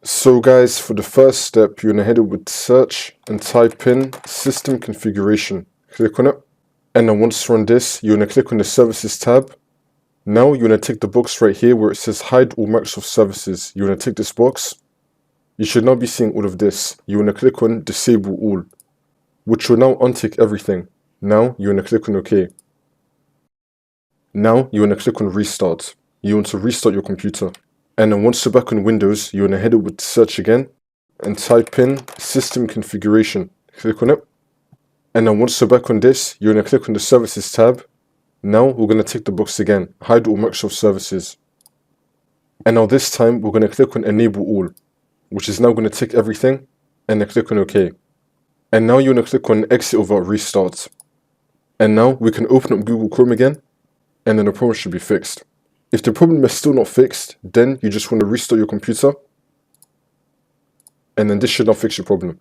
So guys, for the first step, you're going to head over to search and type in system configuration. Click on it. And then once you're on this, you're going to click on the services tab. Now you're going to tick the box right here where it says hide all Microsoft services. You're going to tick this box. You should now be seeing all of this. You're going to click on disable all, which will now untick everything. Now you're going to click on OK. Now you're going to click on restart. You want to restart your computer. And then once you're back on Windows, you're going to head over to search again and type in system configuration. Click on it. And then once you're back on this, you're going to click on the services tab. Now we're going to tick the box again, hide all Microsoft services. And now this time we're going to click on enable all, which is now going to tick everything, and then click on OK. And now you're going to click on exit without restart. And now we can open up Google Chrome again, and then the problem should be fixed. If the problem is still not fixed, then you just want to restart your computer, and then this should now fix your problem.